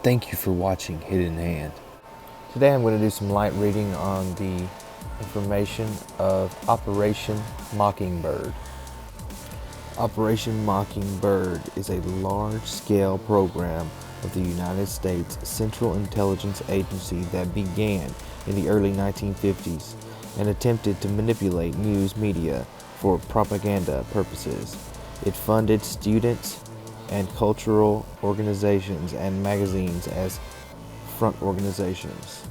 Thank you for watching Hidden Hand. Today I'm going to do some light reading on the information of Operation Mockingbird. Operation Mockingbird is a large-scale program of the United States Central Intelligence Agency that began in the early 1950s and attempted to manipulate news media for propaganda purposes. It funded students and cultural organizations and magazines as front organizations.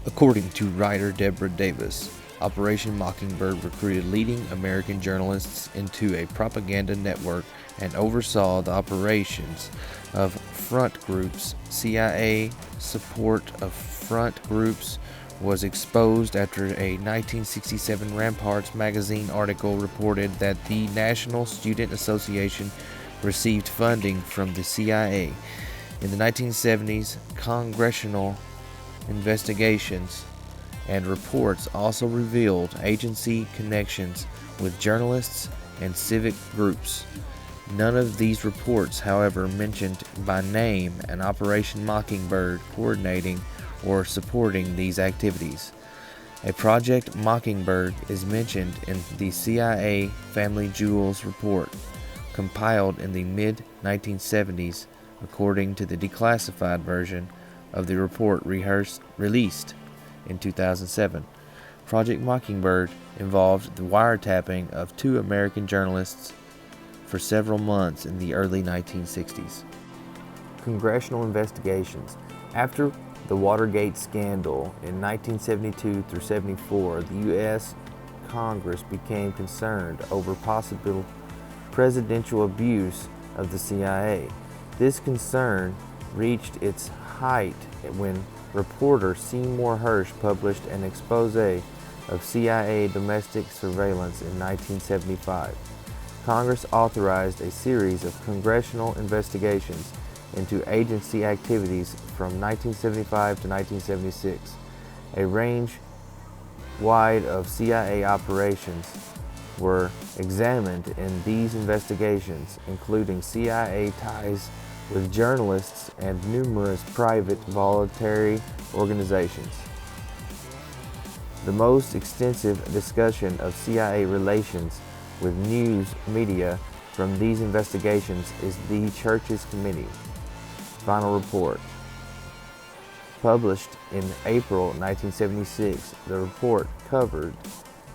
According to writer Deborah Davis, Operation Mockingbird recruited leading American journalists into a propaganda network and oversaw the operations of front groups. CIA support of front groups was exposed after a 1967 Ramparts magazine article reported that the National Student Association received funding from the CIA. In the 1970s, congressional investigations and reports also revealed agency connections with journalists and civic groups. None of these reports, however, mentioned by name an Operation Mockingbird coordinating or supporting these activities. A Project Mockingbird is mentioned in the CIA Family Jewels report, compiled in the mid-1970s, according to the declassified version of the report released in 2007. Project Mockingbird involved the wiretapping of two American journalists for several months in the early 1960s. Congressional investigations. After the Watergate scandal in 1972 through 74, the U.S. Congress became concerned over possible presidential abuse of the CIA. This concern reached its height when reporter Seymour Hersh published an expose of CIA domestic surveillance in 1975. Congress authorized a series of congressional investigations into agency activities from 1975 to 1976. A range wide of CIA operations were examined in these investigations, including CIA ties with journalists and numerous private voluntary organizations. The most extensive discussion of CIA relations with news media from these investigations is the Church's Committee final report. Published in April 1976, the report covered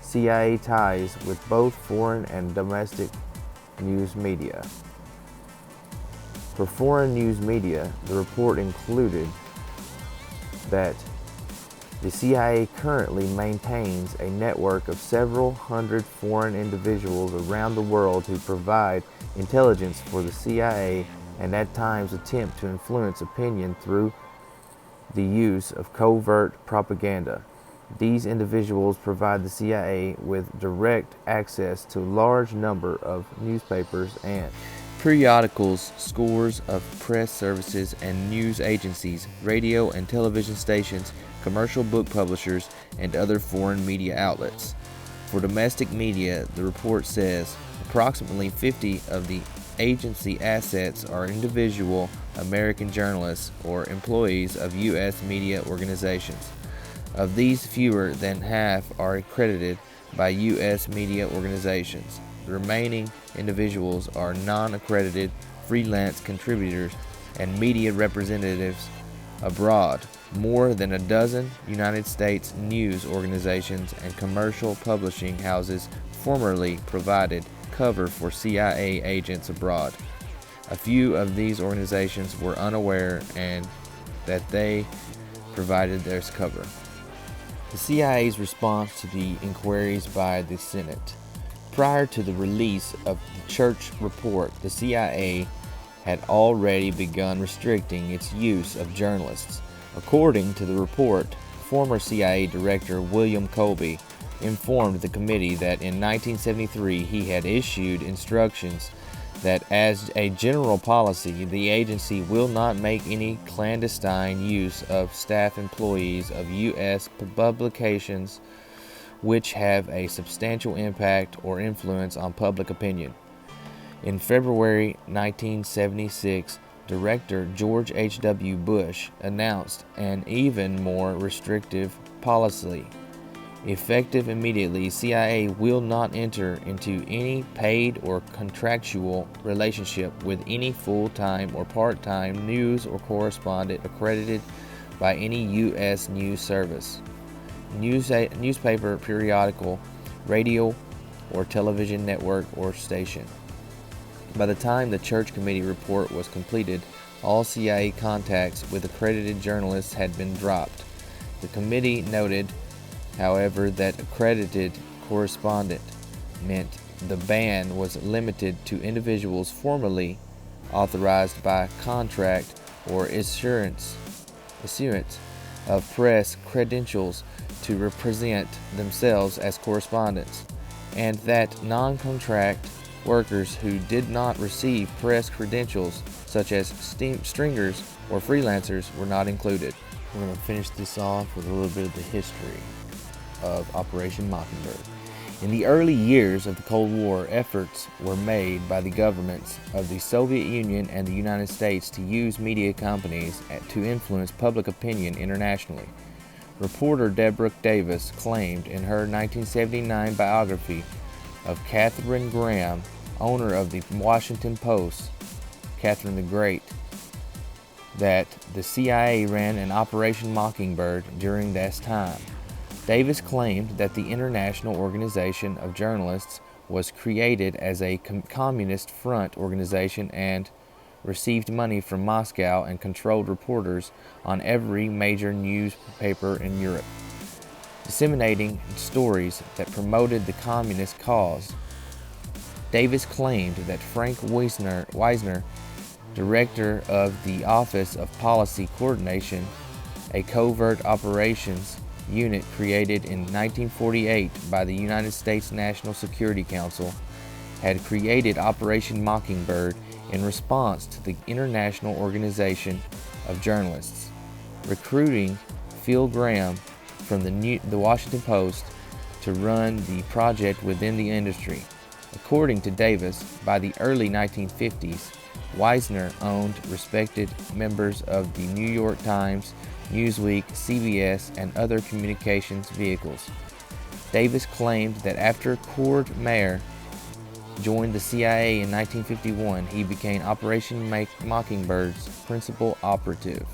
CIA ties with both foreign and domestic news media. For foreign news media, the report included that the CIA currently maintains a network of several hundred foreign individuals around the world who provide intelligence for the CIA and at times attempt to influence opinion through the use of covert propaganda. These individuals provide the CIA with direct access to a large number of newspapers and periodicals, scores of press services and news agencies, radio and television stations, commercial book publishers, and other foreign media outlets. For domestic media, the report says approximately 50 of the agency assets are individual American journalists or employees of U.S. media organizations. Of these, fewer than half are accredited by U.S. media organizations. The remaining individuals are non-accredited freelance contributors and media representatives abroad. More than a dozen United States news organizations and commercial publishing houses formerly provided cover for CIA agents abroad. A few of these organizations were unaware and that they provided their cover. The CIA's response to the inquiries by the Senate. Prior to the release of the Church report, the CIA had already begun restricting its use of journalists. According to the report, former CIA Director William Colby informed the committee that in 1973 he had issued instructions that as a general policy, the agency will not make any clandestine use of staff employees of U.S. publications which have a substantial impact or influence on public opinion. In February 1976, Director George H.W. Bush announced an even more restrictive policy. Effective immediately, CIA will not enter into any paid or contractual relationship with any full-time or part-time news or correspondent accredited by any U.S. news service, newspaper, periodical, radio, or television network or station. By the time the Church Committee report was completed, all CIA contacts with accredited journalists had been dropped. The committee noted, however, that accredited correspondent meant the ban was limited to individuals formally authorized by contract or issuance of press credentials to represent themselves as correspondents, and that non-contract workers who did not receive press credentials, such as stringers or freelancers, were not included. We're going to finish this off with a little bit of the history of Operation Mockingbird. In the early years of the Cold War, efforts were made by the governments of the Soviet Union and the United States to use media companies to influence public opinion internationally. Reporter Deborah Davis claimed in her 1979 biography of Catherine Graham, owner of the Washington Post, Catherine the Great, that the CIA ran an Operation Mockingbird during this time. Davis claimed that the International Organization of Journalists was created as a communist front organization and received money from Moscow and controlled reporters on every major newspaper in Europe, disseminating stories that promoted the communist cause. Davis claimed that Frank Wisner, director of the Office of Policy Coordination, a covert operations unit created in 1948 by the United States National Security Council, had created Operation Mockingbird in response to the International Organization of Journalists, recruiting Phil Graham from the Washington Post to run the project within the industry. According to Davis, by the early 1950s, Wisner owned respected members of the New York Times, Newsweek, CBS, and other communications vehicles. Davis claimed that after Cord Meyer joined the CIA in 1951, he became Operation Mockingbird's principal operative.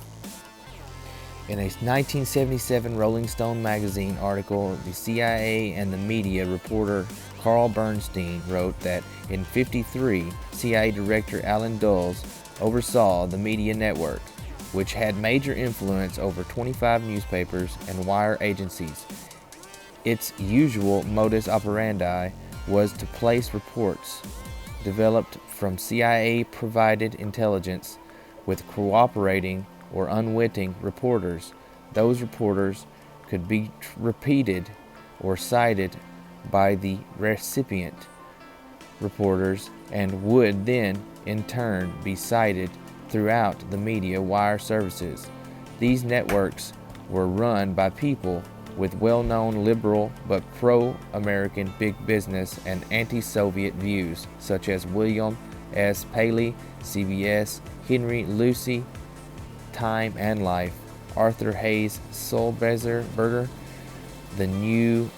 In a 1977 Rolling Stone magazine article, the CIA and the media reporter Carl Bernstein wrote that in '53, CIA Director Allen Dulles oversaw the media network, which had major influence over 25 newspapers and wire agencies. Its usual modus operandi was to place reports developed from CIA-provided intelligence with cooperating or unwitting reporters. Those reporters could be repeated or cited by the recipient reporters and would then in turn be cited throughout the media wire services. These networks were run by people with well-known liberal but pro-American big business and anti-Soviet views, such as William S. Paley, CBS, Henry Lucy, Time and Life, Arthur Hayes Sulzberger, The New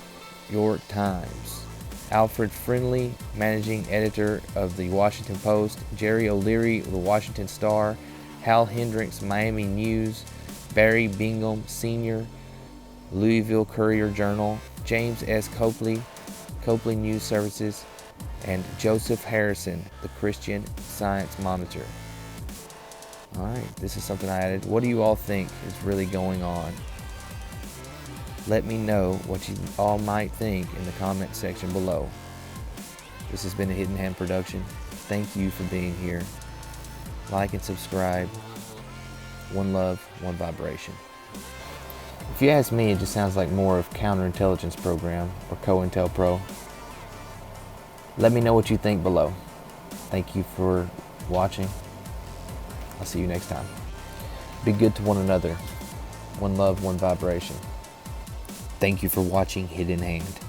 York Times, Alfred Friendly, managing editor of the Washington Post, Jerry O'Leary, the Washington Star, Hal Hendricks, Miami News, Barry Bingham Sr., Louisville Courier-Journal, James S. Copley News Services, and Joseph Harrison, the Christian Science Monitor. Alright, this is something I added. What do you all think is really going on? Let me know what you all might think in the comment section below. This has been a Hidden Hand production. Thank you for being here. Like and subscribe. One love, one vibration. If you ask me, it just sounds like more of counterintelligence program or COINTELPRO. Let me know what you think below. Thank you for watching. I'll see you next time. Be good to one another. One love, one vibration. Thank you for watching Hidden Hand.